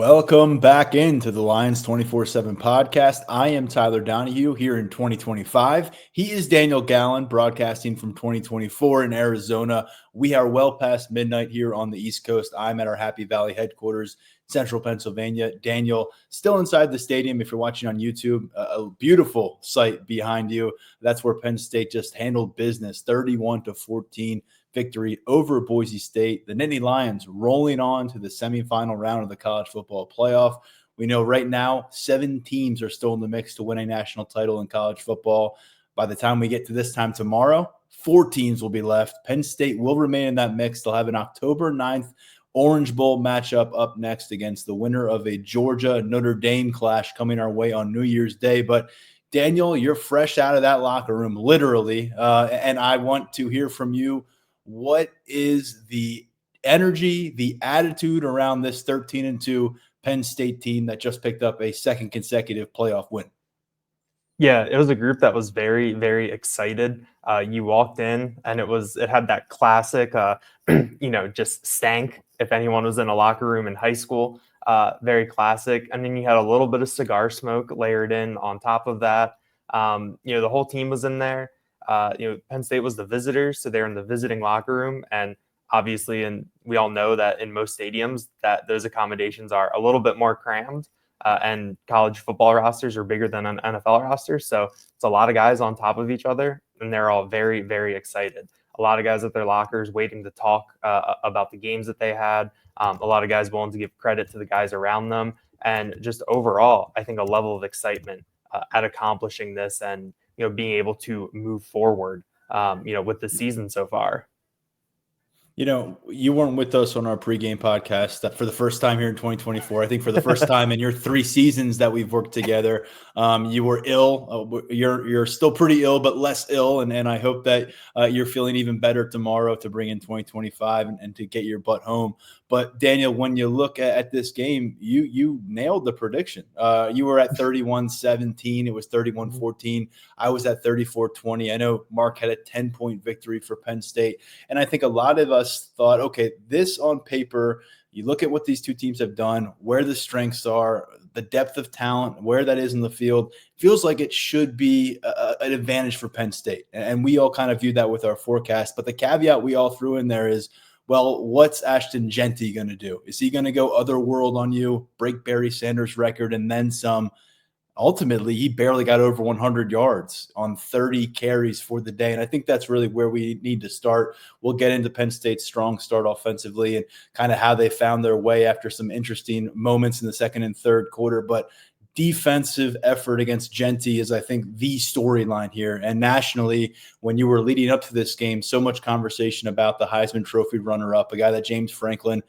Welcome back into the Lions 24/7 podcast. I am Tyler Donahue here in 2025. He is Daniel Gallen broadcasting from 2024 in Arizona. We are well past midnight here on the East Coast. I'm at our Happy Valley headquarters, Central Pennsylvania. Daniel, still inside the stadium if you're watching on YouTube. A beautiful sight behind you. That's where Penn State just handled business, 31-14. Victory over Boise State. The Nittany Lions rolling on to the semifinal round of the college football playoff. We know right now 7 teams are still in the mix to win a national title in college football. By the time we get to this time tomorrow, 4 teams will be left. Penn State will remain in that mix. They'll have an October 9th Orange Bowl matchup up next against the winner of a Georgia-Notre Dame clash coming our way on New Year's Day. But Daniel, you're fresh out of that locker room, literally, and I want to hear from you. What is the energy, the attitude around this 13-2 Penn State team that just picked up a second consecutive playoff win? Yeah, it was a group that was very, very excited. You walked in and it had that classic, just stank. If anyone was in a locker room in high school, very classic. And then you had a little bit of cigar smoke layered in on top of that. The whole team was in there. Penn State was the visitors, so they're in the visiting locker room. And obviously, and we all know that in most stadiums that those accommodations are a little bit more crammed, and college football rosters are bigger than an NFL roster. So it's a lot of guys on top of each other, and they're all very, very excited. A lot of guys at their lockers waiting to talk about the games that they had. A lot of guys willing to give credit to the guys around them. And just overall, I think a level of excitement at accomplishing this and being able to move forward, with the season so far. You weren't with us on our pregame podcast for the first time here in 2024. I think for the first time in your 3 seasons that we've worked together, you were ill. You're still pretty ill, but less ill. And I hope that you're feeling even better tomorrow to bring in 2025 and to get your butt home. But Daniel, when you look at this game, you nailed the prediction. You were at 31-17. It was 31-14. I was at 34-20. I know Mark had a 10-point victory for Penn State. And I think a lot of us thought, okay, this on paper, you look at what these two teams have done, where the strengths are, the depth of talent, where that is in the field, feels like it should be an advantage for Penn State. And we all kind of viewed that with our forecast. But the caveat we all threw in there is, well, what's Ashton Jeanty going to do? Is he going to go otherworld on you, break Barry Sanders' record, and then some? Ultimately, he barely got over 100 yards on 30 carries for the day. And I think that's really where we need to start. We'll get into Penn State's strong start offensively and kind of how they found their way after some interesting moments in the second and third quarter. But defensive effort against Jeanty is, I think, the storyline here. And nationally, when you were leading up to this game, so much conversation about the Heisman Trophy runner-up, a guy that James Franklin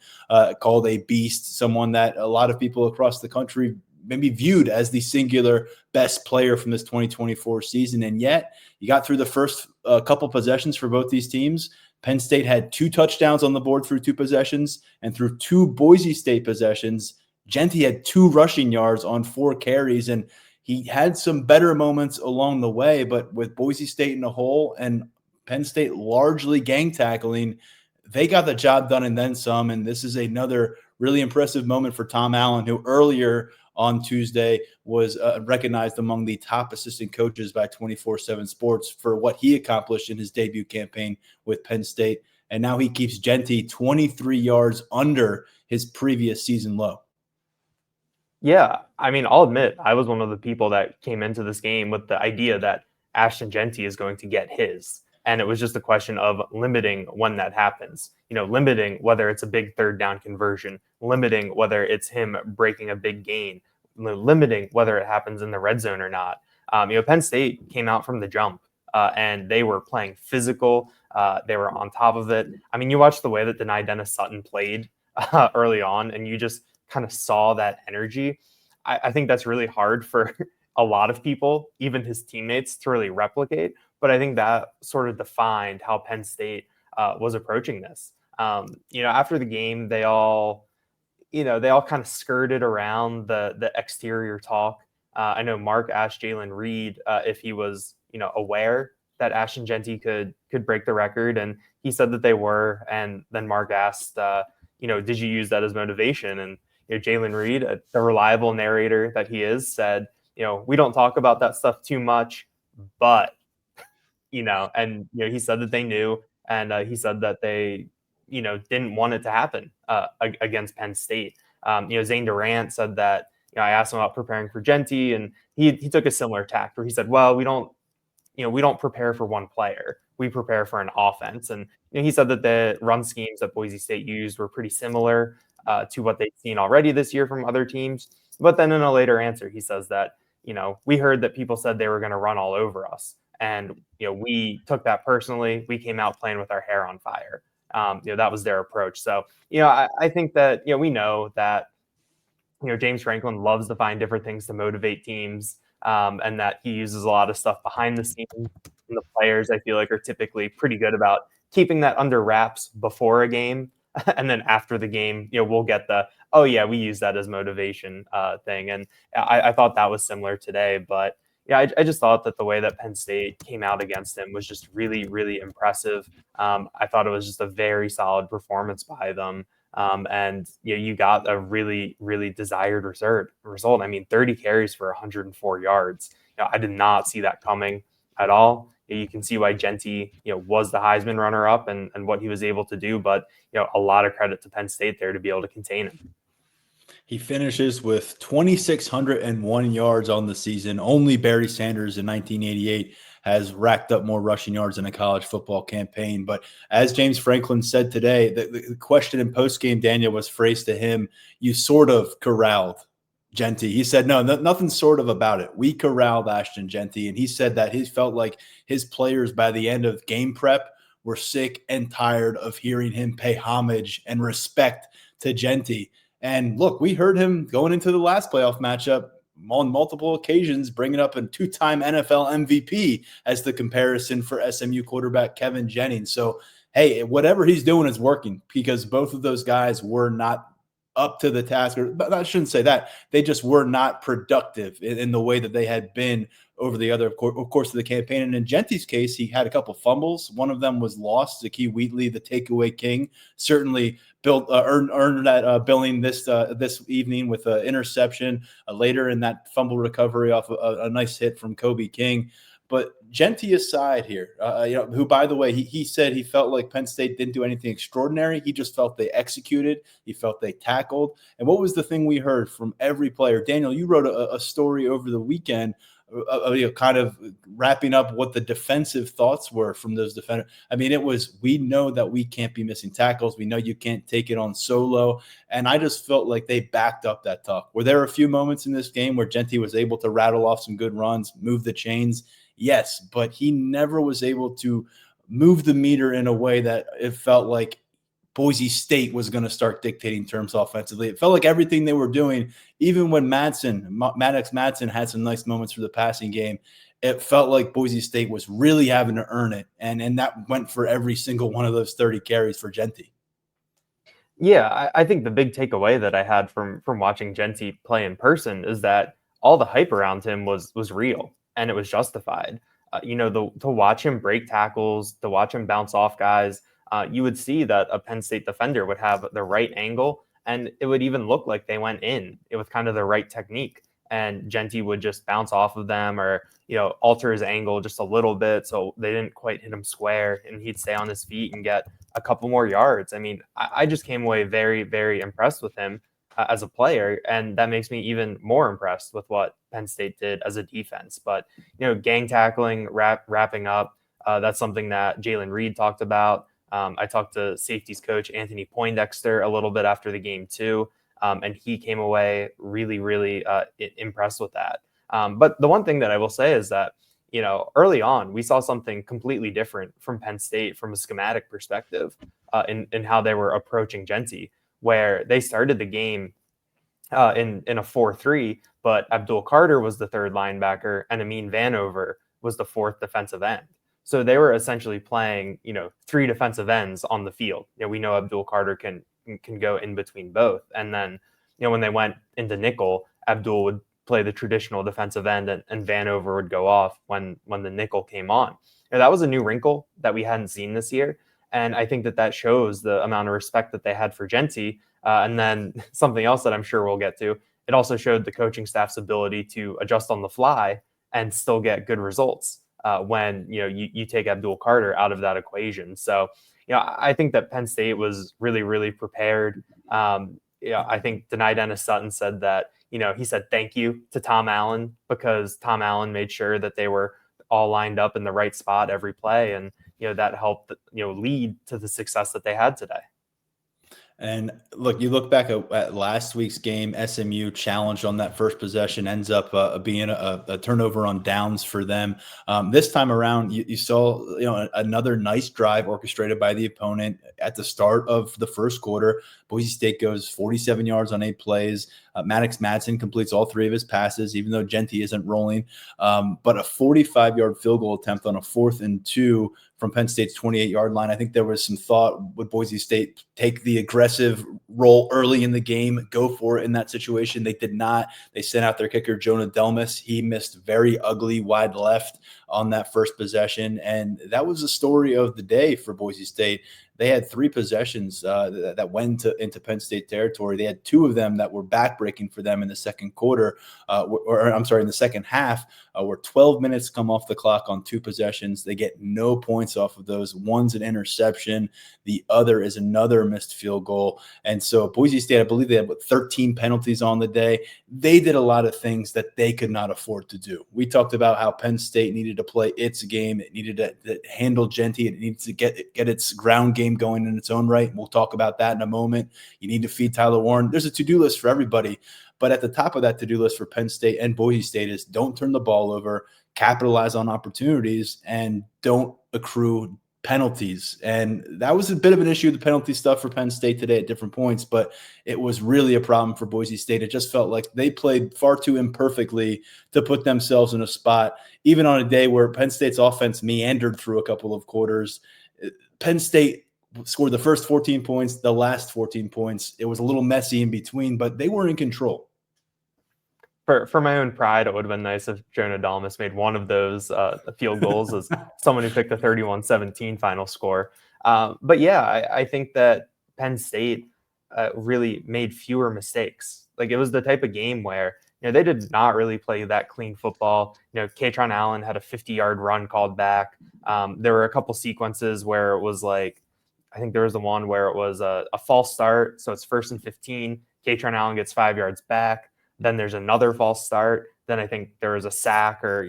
called a beast, someone that a lot of people across the country maybe viewed as the singular best player from this 2024 season. And yet you got through the first couple possessions for both these teams. Penn State had 2 touchdowns on the board through 2 possessions, and through 2 Boise State possessions, Jeanty had 2 rushing yards on 4 carries, and he had some better moments along the way. But with Boise State in a hole and Penn State largely gang tackling, they got the job done and then some. And this is another really impressive moment for Tom Allen, who earlier on Tuesday was recognized among the top assistant coaches by 24/7 Sports for what he accomplished in his debut campaign with Penn State. And now he keeps Jeanty 23 yards under his previous season low. Yeah, I mean, I'll admit, I was one of the people that came into this game with the idea that Ashton Jeanty is going to get his. And it was just a question of limiting when that happens, limiting whether it's a big third down conversion, limiting whether it's him breaking a big gain, limiting whether it happens in the red zone or not. Penn State came out from the jump and they were playing physical. They were on top of it. I mean, you watched the way that Denai Dennis-Sutton played early on, and you just kind of saw that energy. I think that's really hard for a lot of people, even his teammates, to really replicate. But I think that sort of defined how Penn State was approaching this. After the game, they all kind of skirted around the exterior talk. I know Mark asked Jalen Reed if he was, aware that Ashton Jeanty could break the record, and he said that they were. And then Mark asked, did you use that as motivation? And Jalen Reed, the reliable narrator that he is, said, we don't talk about that stuff too much, but, and, he said that they knew, and he said that they, didn't want it to happen against Penn State. Zane Durant said that, I asked him about preparing for Genty, and he took a similar tack where he said, well, we don't prepare for one player. We prepare for an offense. And he said that the run schemes that Boise State used were pretty similar to what they'd seen already this year from other teams. But then in a later answer, he says that, we heard that people said they were going to run all over us. And, we took that personally. We came out playing with our hair on fire. That was their approach. So, I think that, we know that, James Franklin loves to find different things to motivate teams, and that he uses a lot of stuff behind the scenes. And the players, I feel like, are typically pretty good about keeping that under wraps before a game. And then after the game, we'll get the, oh, yeah, we use that as motivation thing. And I thought that was similar today. But yeah, I just thought that the way that Penn State came out against him was just really, really impressive. I thought it was just a very solid performance by them. And you got a really, really desired result. I mean, 30 carries for 104 yards. I did not see that coming at all. You can see why Genty, was the Heisman runner-up and what he was able to do. But, a lot of credit to Penn State there to be able to contain him. He finishes with 2,601 yards on the season. Only Barry Sanders in 1988 has racked up more rushing yards in a college football campaign. But as James Franklin said today, the question in postgame, Daniel, was phrased to him, you sort of corralled Genty. He said, no, nothing sort of about it. We corralled Ashton Genty. And he said that he felt like his players by the end of game prep were sick and tired of hearing him pay homage and respect to Genty. And look, we heard him going into the last playoff matchup on multiple occasions, bringing up a two-time NFL MVP as the comparison for SMU quarterback Kevin Jennings. So, hey, whatever he's doing is working because both of those guys were not up to the task. But I shouldn't say that. They just were not productive in the way that they had been over the other course of the campaign. And in Genty's case, he had a couple fumbles. One of them was lost. Zakee Wheatley, the takeaway king, certainly earned that billing this evening with an interception later in that fumble recovery off a nice hit from Kobe King. But Genty aside here, who, by the way, he said he felt like Penn State didn't do anything extraordinary. He just felt they executed. He felt they tackled. And what was the thing we heard from every player? Daniel, you wrote a story over the weekend, kind of wrapping up what the defensive thoughts were from those defenders. I mean, it was, we know that we can't be missing tackles. We know you can't take it on solo. And I just felt like they backed up that talk. Were there a few moments in this game where Genty was able to rattle off some good runs, move the chains? Yes, but he never was able to move the meter in a way that it felt like Boise State was going to start dictating terms offensively. It felt like everything they were doing, even when Maddox Madsen had some nice moments for the passing game, it felt like Boise State was really having to earn it. And that went for every single one of those 30 carries for Genty. Yeah, I think the big takeaway that I had from watching Genty play in person is that all the hype around him was real. And it was justified. To watch him break tackles, to watch him bounce off guys, you would see that a Penn State defender would have the right angle, and it would even look like they went in with kind of the right technique. And Genty would just bounce off of them or, alter his angle just a little bit so they didn't quite hit him square, and he'd stay on his feet and get a couple more yards. I mean, I just came away very, very impressed with him as a player, and that makes me even more impressed with what Penn State did as a defense. But gang tackling, wrapping up, that's something that Jalen Reed talked about. I talked to safeties coach Anthony Poindexter a little bit after the game too, and he came away really, really impressed with that. But the one thing that I will say is that early on we saw something completely different from Penn State from a schematic perspective in how they were approaching Genty, where they started the game in a 4-3, but Abdul Carter was the third linebacker and Amin Vanover was the fourth defensive end. So they were essentially playing, three defensive ends on the field. We know Abdul Carter can go in between both. And then, when they went into nickel, Abdul would play the traditional defensive end and Vanover would go off when the nickel came on. That was a new wrinkle that we hadn't seen this year. And I think that shows the amount of respect that they had for Genty. And then something else that I'm sure we'll get to, it also showed the coaching staff's ability to adjust on the fly and still get good results when you take Abdul Carter out of that equation. So I think that Penn State was really, really prepared. I think Denai Dennis Sutton said that he said thank you to Tom Allen, because Tom Allen made sure that they were all lined up in the right spot every play, and that helped lead to the success that they had today. And look, you look back at last week's game, SMU challenged on that first possession, ends up being a turnover on downs for them. This time around, you saw another nice drive orchestrated by the opponent at the start of the first quarter. Boise State goes 47 yards on 8 plays. Maddox Madsen completes all 3 of his passes, even though Genty isn't rolling. But a 45-yard field goal attempt on a 4th and 2 from Penn State's 28-yard line. I think there was some thought, would Boise State take the aggressive role early in the game, go for it in that situation? They did not. They sent out their kicker, Jonah Delmas. He missed very ugly wide left on that first possession. And that was the story of the day for Boise State. They had 3 possessions that went into Penn State territory. They had 2 of them that were backbreaking for them in the second quarter, in the second half, where 12 minutes come off the clock on 2 possessions. They get no points off of those. One's an interception. The other is another missed field goal. And so Boise State, I believe they had 13 penalties on the day. They did a lot of things that they could not afford to do. We talked about how Penn State needed to play its game. It needed to handle Genty. It needs to get its ground game going in its own right. We'll talk about that in a moment. You need to feed Tyler Warren. There's a to-do list for everybody. But at the top of that to-do list for Penn State and Boise State is don't turn the ball over, capitalize on opportunities, and don't accrue penalties. And that was a bit of an issue, the penalty stuff for Penn State today at different points, but it was really a problem for Boise State. It just felt like they played far too imperfectly to put themselves in a spot, even on a day where Penn State's offense meandered through a couple of quarters. Penn State scored the first 14 points, the last 14 points. It was a little messy in between, but they were in control. For my own pride, it would have been nice if Jonah Dalmas made one of those field goals as someone who picked the 31-17 final score. But yeah, I think that Penn State really made fewer mistakes. Like, it was the type of game where they did not really play that clean football. Katron Allen had a 50-yard run called back. There were a couple sequences where it was like, I think there was the one where it was a false start. So it's 1st and 15. Katron Allen gets 5 yards back. Then there's another false start. Then I think there was a sack or,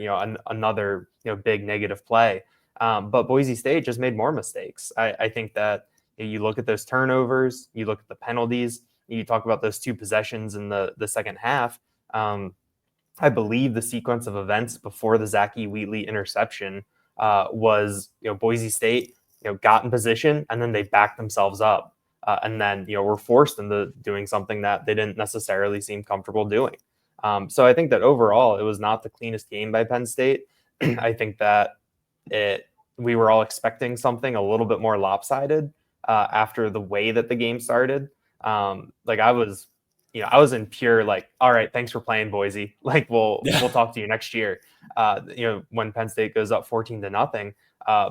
another, big negative play. But Boise State just made more mistakes. I think that you look at those turnovers, you look at the penalties, you talk about those 2 possessions in the second half. I believe the sequence of events before the Zachy Wheatley interception was, Boise State, got in position and then they backed themselves up. And then, were forced into doing something that they didn't necessarily seem comfortable doing. So I think that overall, it was not the cleanest game by Penn State. I think that we were all expecting something a little bit more lopsided after the way that the game started. I was in pure all right, thanks for playing, Boise. We'll talk to you next year. When Penn State goes up 14-0,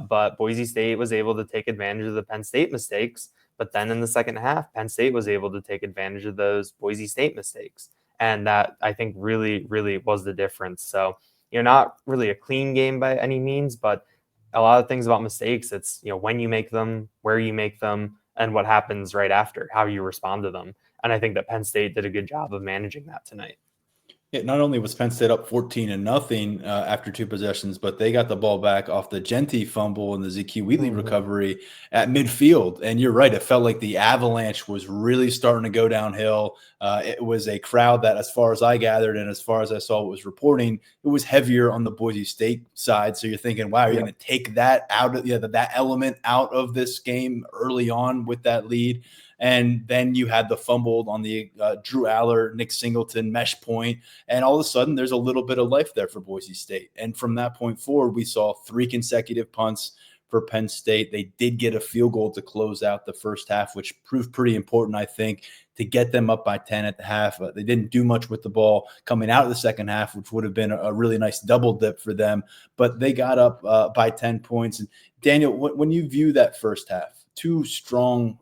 but Boise State was able to take advantage of the Penn State mistakes. But then in the second half, Penn State was able to take advantage of those Boise State mistakes. And that, I think, really, really was the difference. So, not really a clean game by any means, but a lot of things about mistakes. It's, when you make them, where you make them, and what happens right after, how you respond to them. And I think that Penn State did a good job of managing that tonight. Not only was Penn State up 14-0 after 2 possessions, but they got the ball back off the Genty fumble and the Zachy Wheatley recovery at midfield. And you're right, it felt like the avalanche was really starting to go downhill. It was a crowd that, as far as I gathered and as far as I saw what was reporting, it was heavier on the Boise State side. So you're thinking, wow, you're going to take that out of that element out of this game early on with that lead. And then you had the fumble on the Drew Aller, Nick Singleton mesh point. And all of a sudden, there's a little bit of life there for Boise State. And from that point forward, we saw 3 consecutive punts for Penn State. They did get a field goal to close out the first half, which proved pretty important, I think, to get them up by 10 at the half. They didn't do much with the ball coming out of the second half, which would have been a really nice double dip for them. But they got up by 10 points. And Daniel, when you view that first half, two strong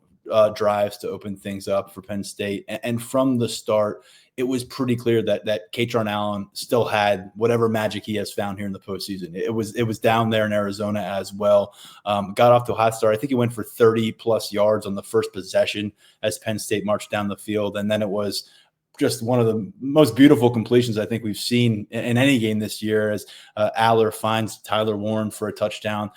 drives to open things up for Penn State. And from the start, it was pretty clear that Katron Allen still had whatever magic he has found here in the postseason. It was down there in Arizona as well. Got off to a hot start. I think he went for 30-plus yards on the first possession as Penn State marched down the field. And then it was just one of the most beautiful completions I think we've seen in any game this year as Aller finds Tyler Warren for a touchdown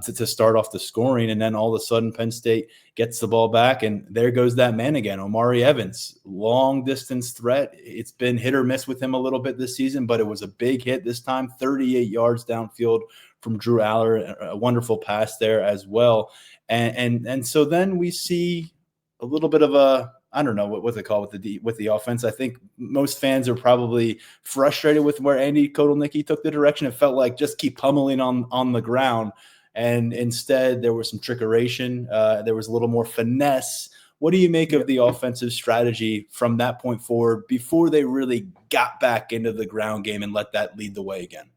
to start off the scoring. And then all of a sudden Penn State gets the ball back, and there goes that man again, Omari Evans. Long distance threat. It's been hit or miss with him a little bit this season, but it was a big hit this time, 38 yards downfield from Drew Aller, a wonderful pass there as well. And so then we see a little bit of a, I don't know what they call with the offense. I think most fans are probably frustrated with where Andy Kotelnicki took the direction. It felt like just keep pummeling on the ground, and instead there was some trickeration. There was a little more finesse. What do you make of the offensive strategy from that point forward before they really got back into the ground game and let that lead the way again?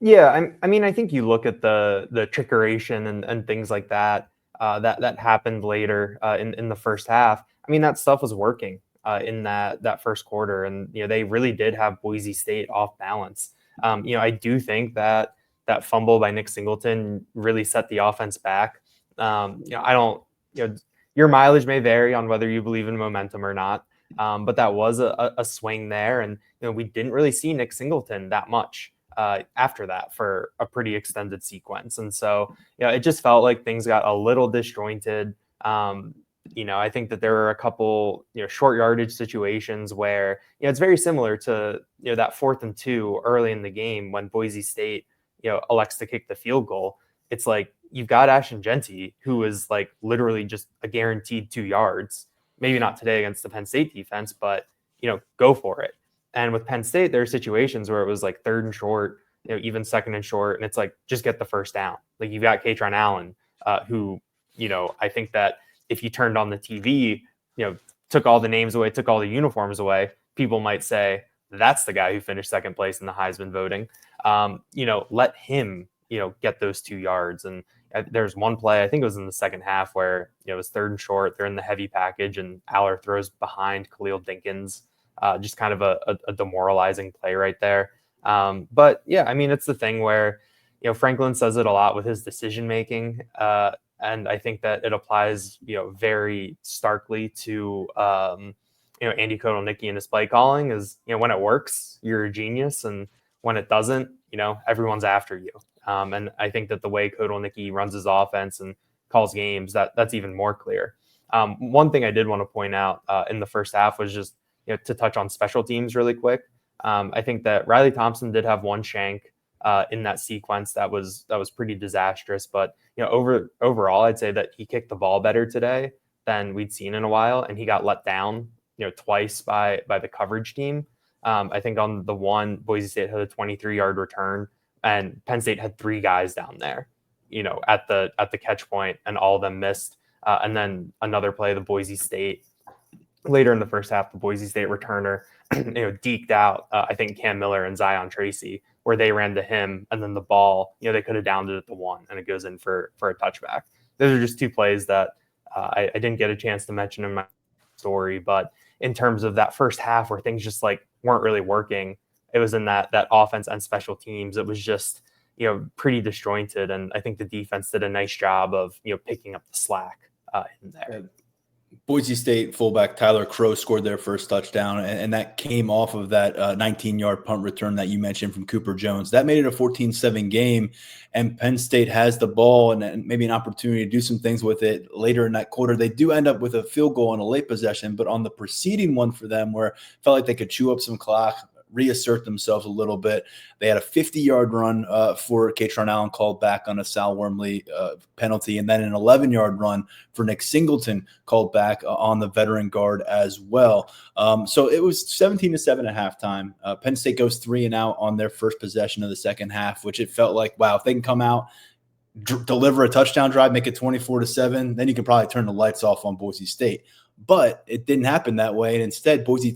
Yeah, I mean, I think you look at the trickeration and things like that that happened later in the first half. I mean, that stuff was working in that first quarter, and they really did have Boise State off balance. I do think that fumble by Nick Singleton really set the offense back. I don't. Your mileage may vary on whether you believe in momentum or not, but that was a swing there, and we didn't really see Nick Singleton that much after that for a pretty extended sequence, and so it just felt like things got a little disjointed. I think that there were a couple, short yardage situations where, it's very similar to, that 4th and 2 early in the game when Boise State, elects to kick the field goal. It's like, you've got Ashton Jeanty, who is like literally just a guaranteed 2 yards, maybe not today against the Penn State defense, but, go for it. And with Penn State, there are situations where it was like 3rd and short, even 2nd and short, and it's like, just get the first down. Like you've got Katron Allen, who, I think that if you turned on the TV, took all the names away, took all the uniforms away, people might say that's the guy who finished 2nd place in the Heisman voting. Let him, get those 2 yards. And there's one play, I think it was in the second half, where it was 3rd and short. They're in the heavy package, and Aller throws behind Khalil Dinkins. Just kind of a demoralizing play right there. But yeah, I mean, it's the thing where Franklin says it a lot with his decision making. And I think that it applies, very starkly to, Andy Kotelnicki and his play calling is, when it works, you're a genius. And when it doesn't, everyone's after you. And I think that the way Kotelnicki runs his offense and calls games, that's even more clear. One thing I did want to point out in the first half was just, to touch on special teams really quick. I think that Riley Thompson did have one shank in that sequence that was pretty disastrous, but overall I'd say that he kicked the ball better today than we'd seen in a while, and he got let down twice by the coverage team. I think on the one, Boise State had a 23-yard return, and Penn State had 3 guys down there at the catch point, and all of them missed. And then another play, the Boise State later in the first half, the Boise State returner deked out I think Cam Miller and Zion Tracy, where they ran to him, and then the ball, they could have downed it at the 1, and it goes in for a touchback. Those are just 2 plays that I didn't get a chance to mention in my story, but in terms of that first half where things just like weren't really working, it was in that offense and special teams. It was just, pretty disjointed, and I think the defense did a nice job of, picking up the slack in there. Boise State fullback Tyler Crow scored their first touchdown, and that came off of that 19-yard punt return that you mentioned from Cooper Jones. That made it a 14-7 game, and Penn State has the ball and maybe an opportunity to do some things with it later in that quarter. They do end up with a field goal on a late possession, but on the preceding one for them, where it felt like they could chew up some clock, reassert themselves a little bit. They had a 50-yard run for Katron Allen called back on a Sal Wormley penalty, and then an 11-yard run for Nick Singleton called back on the veteran guard as well. So it was 17-7 at halftime. Penn State goes 3-and-out on their first possession of the second half, which it felt like, wow, if they can come out, deliver a touchdown drive, make it 24-7, then you can probably turn the lights off on Boise State. But it didn't happen that way, and instead Boise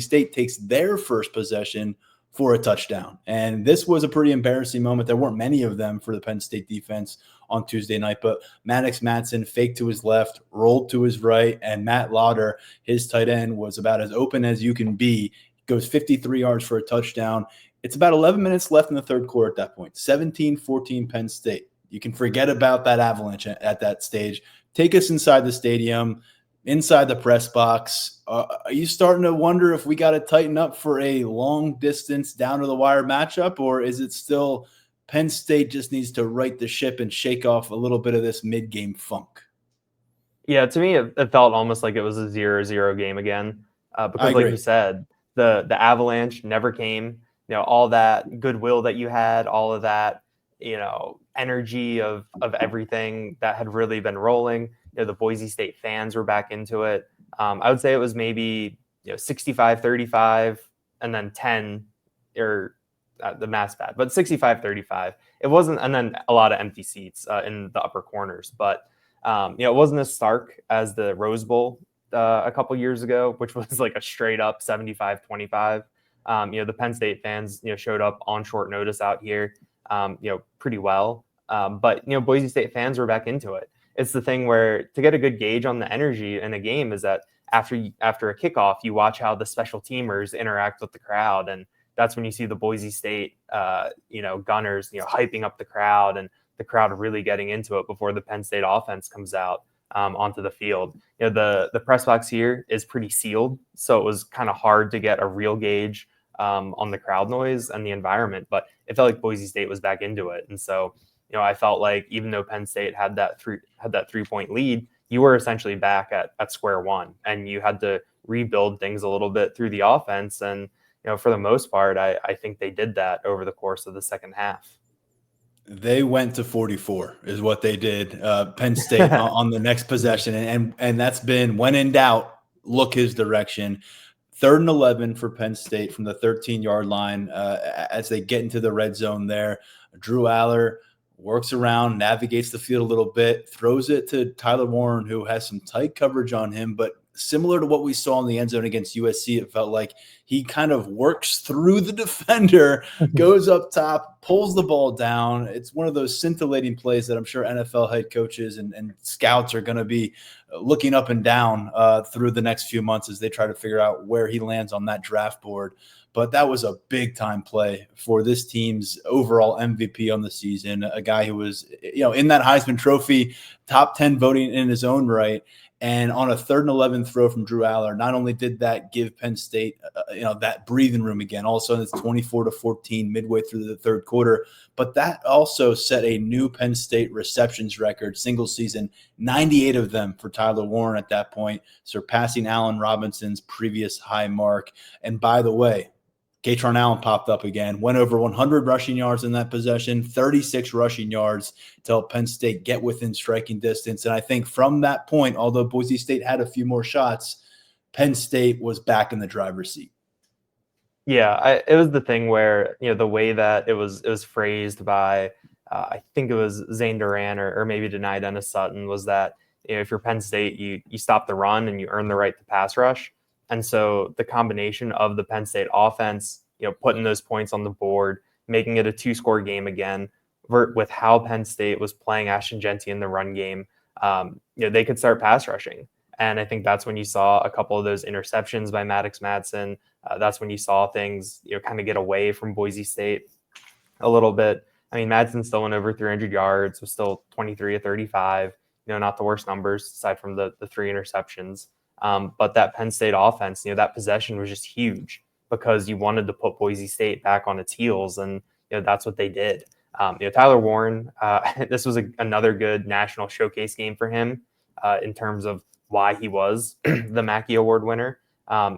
State takes their first possession for a touchdown. And this was a pretty embarrassing moment. There weren't many of them for the Penn State defense on Tuesday night. But Maddox Matson faked to his left, rolled to his right, and Matt Lauder, his tight end, was about as open as you can be. Goes 53 yards for a touchdown. It's about 11 minutes left in the third quarter at that point. 17-14 Penn State. You can forget about that avalanche at that stage. Take us inside the stadium, inside the press box. Are you starting to wonder if we got to tighten up for a long distance down to the wire matchup, or is it still Penn State just needs to right the ship and shake off a little bit of this mid-game funk? Yeah, to me, it felt almost like it was a 0-0 game again, because like you said, the avalanche never came. All that goodwill that you had, all of that, energy of everything that had really been rolling. The Boise State fans were back into it. I would say it was maybe 65-35 and then 10, or the math's bad, but 65-35. It wasn't, and then a lot of empty seats in the upper corners. But it wasn't as stark as the Rose Bowl a couple years ago, which was like a straight up 75-25. The Penn State fans showed up on short notice out here, pretty well. But Boise State fans were back into it. It's the thing where to get a good gauge on the energy in a game is that after a kickoff, you watch how the special teamers interact with the crowd, and that's when you see the Boise State gunners hyping up the crowd, and the crowd really getting into it before the Penn State offense comes out onto the field. The press box here is pretty sealed, so it was kind of hard to get a real gauge on the crowd noise and the environment, but it felt like Boise State was back into it. And so I felt like even though Penn State had that 3-point lead, you were essentially back at square one, and you had to rebuild things a little bit through the offense. And for the most part, I think they did that over the course of the second half. They went to 44 is what they did. Penn State on the next possession. And that's been, when in doubt, look his direction. 3rd and 11 for Penn State from the 13-yard line as they get into the red zone there. Drew Aller works around, navigates the field a little bit, throws it to Tyler Warren, who has some tight coverage on him. But similar to what we saw in the end zone against USC, it felt like he kind of works through the defender, goes up top, pulls the ball down. It's one of those scintillating plays that I'm sure NFL head coaches and scouts are going to be looking up and down through the next few months as they try to figure out where he lands on that draft board. But that was a big-time play for this team's overall MVP on the season, a guy who was, in that Heisman Trophy, top 10 voting in his own right. And on a 3rd and 11 throw from Drew Aller, not only did that give Penn State, that breathing room again, all of a sudden it's 24-14 midway through the third quarter, but that also set a new Penn State receptions record, single season, 98 of them for Tyler Warren at that point, surpassing Allen Robinson's previous high mark. And by the way, Kaytron Allen popped up again, went over 100 rushing yards in that possession, 36 rushing yards to help Penn State get within striking distance. And I think from that point, although Boise State had a few more shots, Penn State was back in the driver's seat. Yeah, it was the thing where, the way that it was phrased by, I think it was Zane Duran or maybe Denai Dennis Sutton, was that, if you're Penn State, you stop the run and you earn the right to pass rush. And so the combination of the Penn State offense, putting those points on the board, making it a 2-score game again, with how Penn State was playing Ashton Jeanty in the run game, they could start pass rushing. And I think that's when you saw a couple of those interceptions by Maddox Matson. That's when you saw things, kind of get away from Boise State a little bit. I mean, Madsen still went over 300 yards, was still 23-35, not the worst numbers aside from the 3 interceptions. But that Penn State offense, that possession was just huge because you wanted to put Boise State back on its heels, and that's what they did. Tyler Warren, this was another good national showcase game for him in terms of why he was the Mackey Award winner.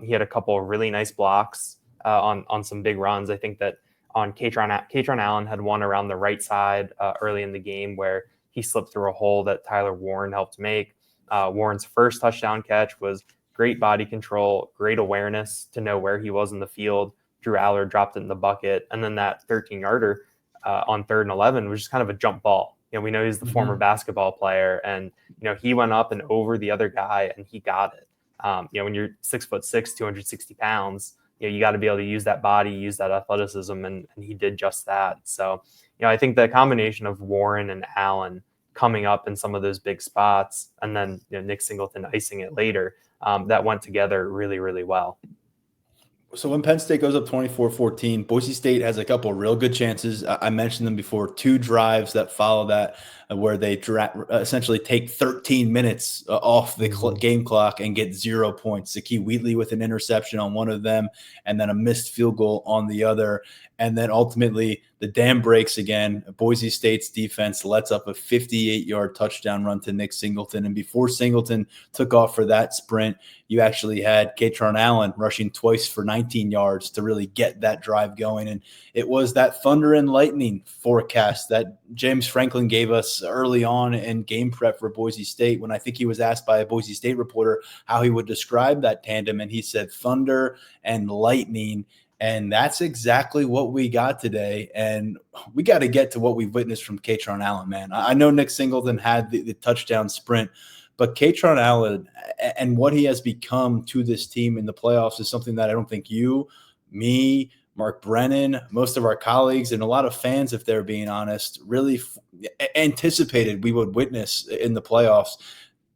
He had a couple of really nice blocks on some big runs. I think that on Kaytron Allen had one around the right side early in the game where he slipped through a hole that Tyler Warren helped make. Warren's first touchdown catch was great body control, great awareness to know where he was in the field. Drew Aller dropped it in the bucket. And then that 13-yarder on 3rd and 11 was just kind of a jump ball. We know he's the former basketball player, and, he went up and over the other guy and he got it. When you're 6'6", 260 pounds, you got to be able to use that body, use that athleticism, and he did just that. So, I think the combination of Warren and Allen coming up in some of those big spots, and then Nick Singleton icing it later. That went together really, really well. So when Penn State goes up 24-14, Boise State has a couple of real good chances. I mentioned them before, 2 drives that follow that where they essentially take 13 minutes off the game clock and get 0 points. Zakee Wheatley with an interception on one of them and then a missed field goal on the other. And then ultimately the dam breaks again. Boise State's defense lets up a 58-yard touchdown run to Nick Singleton. And before Singleton took off for that sprint, you actually had Kaytron Allen rushing twice for 19 yards to really get that drive going. And it was that thunder and lightning forecast that James Franklin gave us early on in game prep for Boise State when I think he was asked by a Boise State reporter how he would describe that tandem. And he said thunder and lightning. And that's exactly what we got today. And we got to get to what we've witnessed from Kaytron Allen, man. I know Nick Singleton had the touchdown sprint, but Kaytron Allen and what he has become to this team in the playoffs is something that I don't think you, me, Mark Brennan, most of our colleagues, and a lot of fans, if they're being honest, really anticipated we would witness in the playoffs.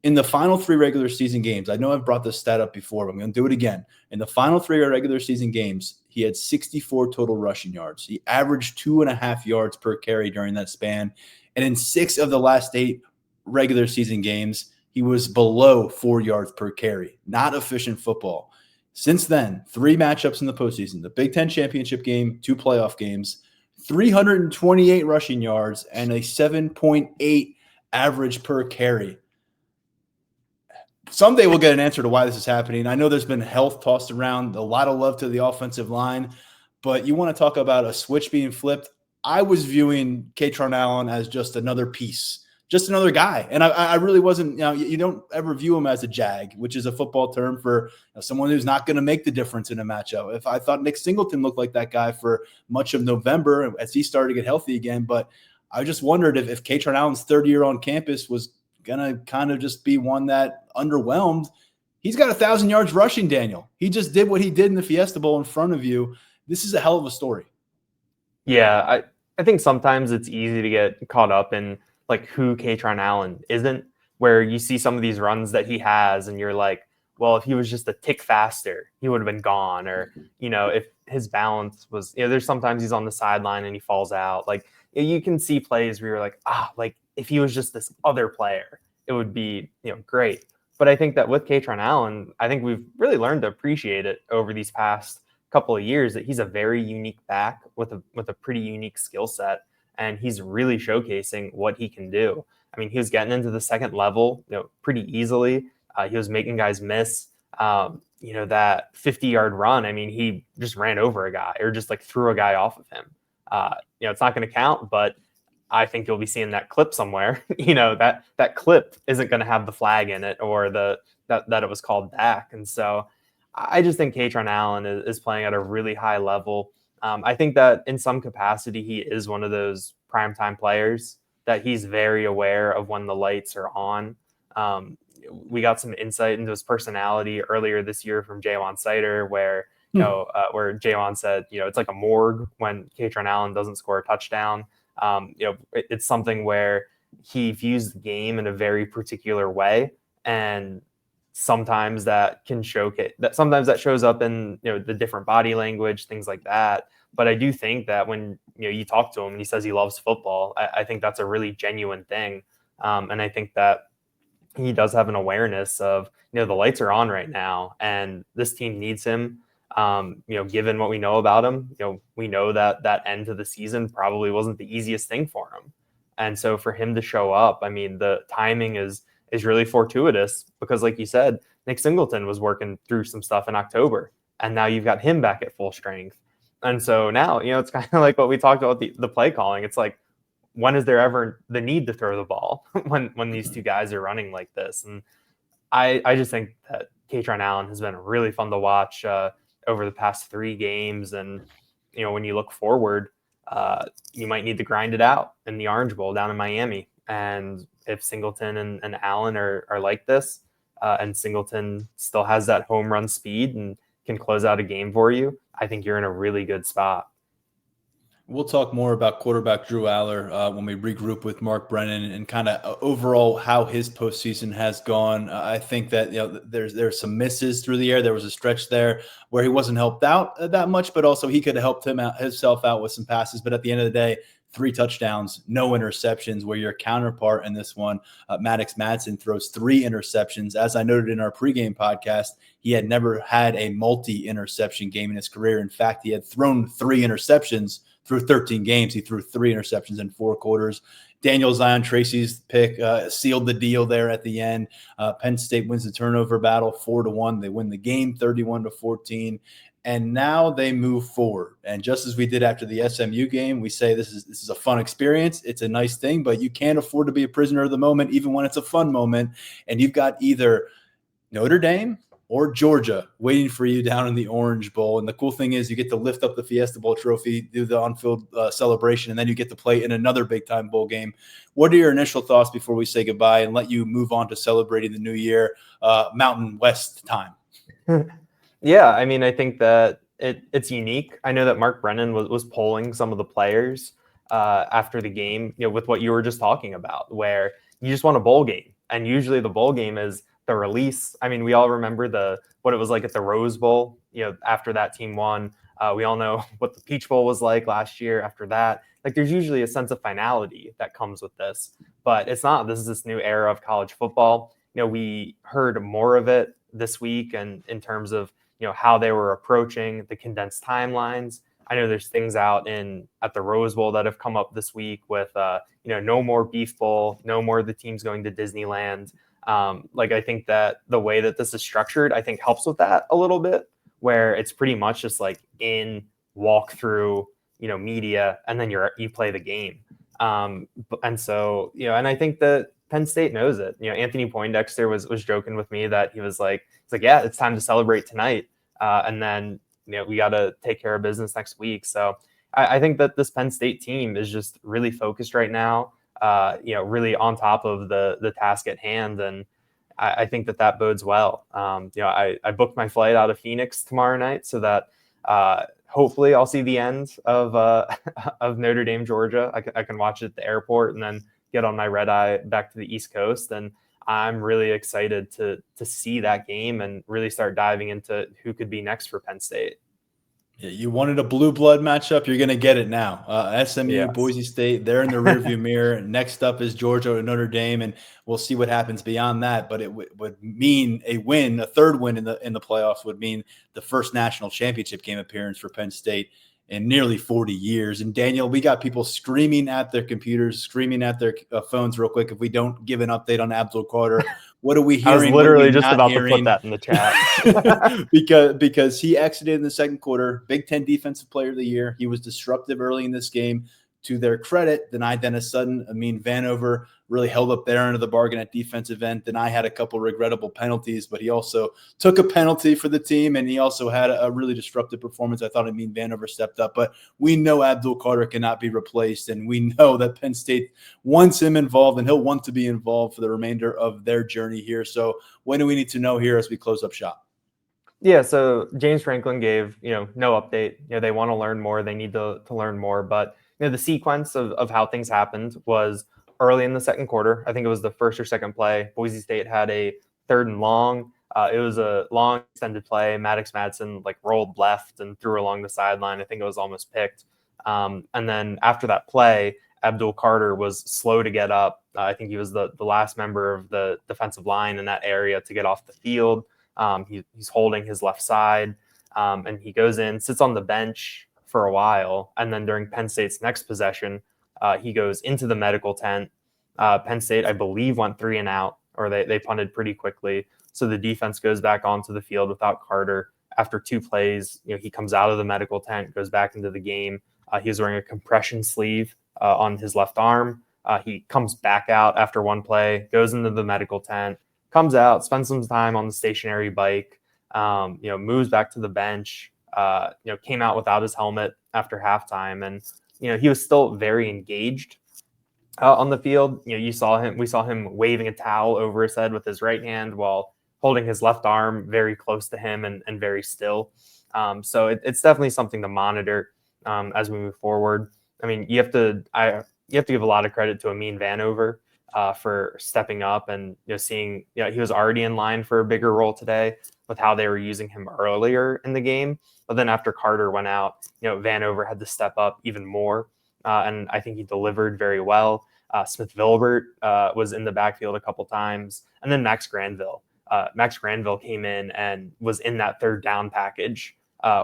In the final 3 regular season games, I know I've brought this stat up before, but I'm going to do it again. In the final 3 regular season games, he had 64 total rushing yards. He averaged 2.5 yards per carry during that span. And in 6 of the last 8 regular season games, he was below 4 yards per carry. Not efficient football. Since then, 3 matchups in the postseason, the Big Ten championship game, 2 playoff games, 328 rushing yards, and a 7.8 average per carry. Someday we'll get an answer to why this is happening. I know there's been health tossed around, a lot of love to the offensive line, but you want to talk about a switch being flipped. I was viewing Kaytron Allen as just another piece, just another guy. And I really wasn't, you don't ever view him as a jag, which is a football term for someone who's not going to make the difference in a matchup. If I thought Nick Singleton looked like that guy for much of November as he started to get healthy again, but I just wondered if Kaytron Allen's 3rd year on campus was going to kind of just be one that underwhelmed. He's got 1,000 yards rushing, Daniel. He just did what he did in the Fiesta Bowl in front of you. This is a hell of a story. Yeah, I think sometimes it's easy to get caught up in like who Kaytron Allen isn't, where you see some of these runs that he has and you're like, well, if he was just a tick faster, he would have been gone. Or, if his balance was, there's sometimes he's on the sideline and he falls out. Like you can see plays where you're like, like if he was just this other player, it would be, great. But I think that with Kaytron Allen, I think we've really learned to appreciate it over these past couple of years that he's a very unique back with a pretty unique skill set. And he's really showcasing what he can do. I mean, he was getting into the second level, pretty easily. He was making guys miss. That 50-yard run. I mean, he just ran over a guy or just like threw a guy off of him. It's not going to count, but I think you'll be seeing that clip somewhere. That clip isn't going to have the flag in it or that it was called back. And so I just think Kaytron Allen is playing at a really high level. I think that in some capacity, he is one of those primetime players that he's very aware of when the lights are on. We got some insight into his personality earlier this year from Jaywan Sider, where where Jaywan said, it's like a morgue when Kaytron Allen doesn't score a touchdown. It's something where he views the game in a very particular way, and sometimes that can showcase that. Sometimes that shows up in the different body language, things like that. But I do think that when you talk to him and he says he loves football, I think that's a really genuine thing, and I think that he does have an awareness of the lights are on right now, and this team needs him. Given what we know about him, we know that end to the season probably wasn't the easiest thing for him. And so for him to show up, I mean, the timing is really fortuitous because like you said, Nick Singleton was working through some stuff in October and now you've got him back at full strength. And so now, it's kind of like what we talked about the play calling. It's like, when is there ever the need to throw the ball when these two guys are running like this? And I just think that Kaytron Allen has been really fun to watch, over the past 3 games. And, when you look forward, you might need to grind it out in the Orange Bowl down in Miami. And if Singleton and Allen are like this, and Singleton still has that home run speed and can close out a game for you, I think you're in a really good spot. We'll talk more about quarterback Drew Aller when we regroup with Mark Brennan and kind of overall how his postseason has gone. I think that there's some misses through the air. There was a stretch there where he wasn't helped out that much, but also he could have helped himself out with some passes. But at the end of the day, 3 touchdowns, no interceptions, where your counterpart in this one, Maddox Madsen, throws 3 interceptions. As I noted in our pregame podcast, he had never had a multi-interception game in his career. In fact, he had thrown 3 interceptions through 13 games. He threw 3 interceptions in 4 quarters. Daniel Zion Tracy's pick sealed the deal there at the end. Penn State wins the turnover battle 4-1. They win the game 31-14. And now they move forward. And just as we did after the SMU game, we say this is a fun experience. It's a nice thing, but you can't afford to be a prisoner of the moment, even when it's a fun moment. And you've got either Notre Dame or Georgia waiting for you down in the Orange Bowl. And the cool thing is you get to lift up the Fiesta Bowl trophy, do the on-field celebration, and then you get to play in another big-time bowl game. What are your initial thoughts before we say goodbye and let you move on to celebrating the new year, Mountain West time? Yeah, I mean, I think that it's unique. I know that Mark Brennan was polling some of the players after the game, with what you were just talking about, where you just want a bowl game. And usually the bowl game is the release. I mean, we all remember what it was like at the Rose Bowl, after that team won. We all know what the Peach Bowl was like last year after that. Like, there's usually a sense of finality that comes with this, but it's not. This is this new era of college football. We heard more of it this week, and in terms of how they were approaching the condensed timelines. I know there's things out at the Rose Bowl that have come up this week with no more Beef Bowl, no more of the teams going to Disneyland. I think that the way that this is structured, I think helps with that a little bit, where it's pretty much just like in walk through, media, and then you play the game. And so, and I think that Penn State knows it. Anthony Poindexter was joking with me that he was like, yeah, it's time to celebrate tonight. And then, we got to take care of business next week. So I think that this Penn State team is just really focused right now, really on top of the task at hand. And I think that bodes well. I booked my flight out of Phoenix tomorrow night so that hopefully I'll see the end of of Notre Dame, Georgia. I can watch it at the airport and then get on my red eye back to the East Coast. And I'm really excited to see that game and really start diving into who could be next for Penn State. Yeah, you wanted a blue blood matchup. You're going to get it now. SMU, yes. Boise State, they're in the rearview mirror. Next up is Georgia and Notre Dame, and we'll see what happens beyond that. But it would mean a win, a third win in the playoffs would mean the first national championship game appearance for Penn State in nearly 40 years. And Daniel, we got people screaming at their computers, screaming at their phones real quick if we don't give an update on Abdul Carter. What are we hearing? I was literally just about to put that in the chat. because he exited in the second quarter, Big Ten Defensive Player of the Year. He was disruptive early in this game. To their credit, denied Dennis Sutton. Vanover really held up their end of the bargain at defensive end. Denai had a couple regrettable penalties, but he also took a penalty for the team, and he also had a really disruptive performance. I thought Vanover stepped up, but we know Abdul Carter cannot be replaced, and we know that Penn State wants him involved, and he'll want to be involved for the remainder of their journey here. So what do we need to know here as we close up shop? Yeah, so James Franklin gave, no update. They want to learn more. They need to learn more, but the sequence of how things happened was early in the second quarter. I think it was the first or second play. Boise State had a 3rd and long. It was a long extended play. Maddox Madsen rolled left and threw along the sideline. I think it was almost picked. And then after that play, Abdul Carter was slow to get up. I think he was the last member of the defensive line in that area to get off the field. He's holding his left side, and he goes in, sits on the bench for a while, and then during Penn State's next possession, he goes into the medical tent. Penn State, I believe, went 3 and out, or they punted pretty quickly. So the defense goes back onto the field without Carter. After 2 plays, he comes out of the medical tent, goes back into the game. He was wearing a compression sleeve on his left arm. He comes back out after 1 play, goes into the medical tent, comes out, spends some time on the stationary bike, moves back to the bench, came out without his helmet after halftime. And, he was still very engaged on the field. We saw him waving a towel over his head with his right hand while holding his left arm very close to him and very still. So it's definitely something to monitor as we move forward. I mean, you have to give a lot of credit to Amin Vanover for stepping up and seeing he was already in line for a bigger role today with how they were using him earlier in the game. But then after Carter went out, Vanover had to step up even more, and I think he delivered very well. Smith Vilbert was in the backfield a couple times, and then Max Granville. Max Granville came in and was in that third down package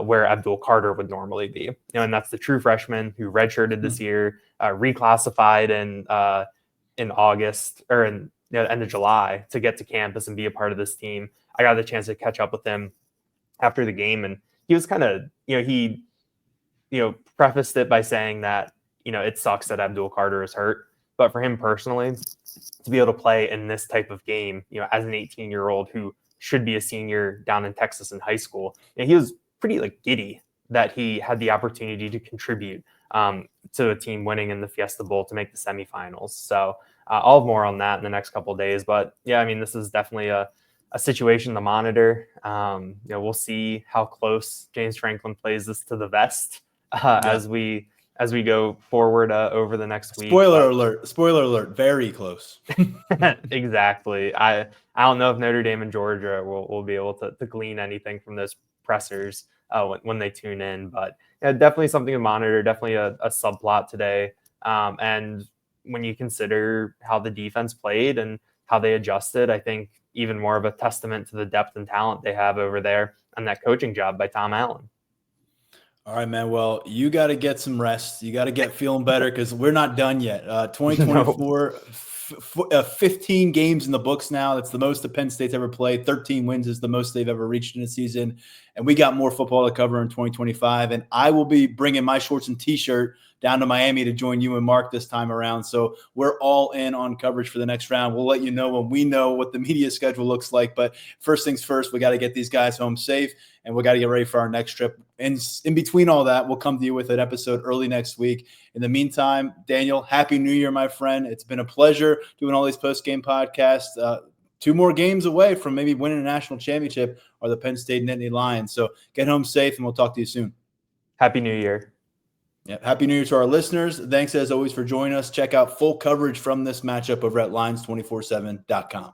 where Abdul Carter would normally be. And that's the true freshman who redshirted this year, reclassified in August or in the end of July to get to campus and be a part of this team. I got the chance to catch up with him after the game, and he was kind of, he prefaced it by saying that, it sucks that Abdul Carter is hurt, but for him personally, to be able to play in this type of game, as an 18-year-old who should be a senior down in Texas in high school, he was pretty giddy that he had the opportunity to contribute to a team winning in the Fiesta Bowl to make the semifinals. So I'll have more on that in the next couple of days. But yeah, I mean, this is definitely a situation to monitor. We'll see how close James Franklin plays this to the vest as we go forward over the next week. Spoiler alert, very close. Exactly. I don't know if Notre Dame and Georgia will be able to glean anything from those pressers when they tune in, but definitely something to monitor, definitely a subplot today. And when you consider how the defense played and how they adjusted, I think even more of a testament to the depth and talent they have over there and that coaching job by Tom Allen. All right, man. Well, you got to get some rest. You got to get feeling better because we're not done yet. 2024, 15 games in the books now. That's the most that Penn State's ever played. 13 wins is the most they've ever reached in a season. And we got more football to cover in 2025. And I will be bringing my shorts and T-shirt down to Miami to join you and Mark this time around. So we're all in on coverage for the next round. We'll let you know when we know what the media schedule looks like. But first things first, we got to get these guys home safe, and we got to get ready for our next trip. And in between all that, we'll come to you with an episode early next week. In the meantime, Daniel, Happy New Year, my friend. It's been a pleasure doing all these post-game podcasts. 2 more games away from maybe winning a national championship are the Penn State Nittany Lions. So get home safe, and we'll talk to you soon. Happy New Year. Yeah, Happy New Year to our listeners. Thanks, as always, for joining us. Check out full coverage from this matchup over at Lions247.com.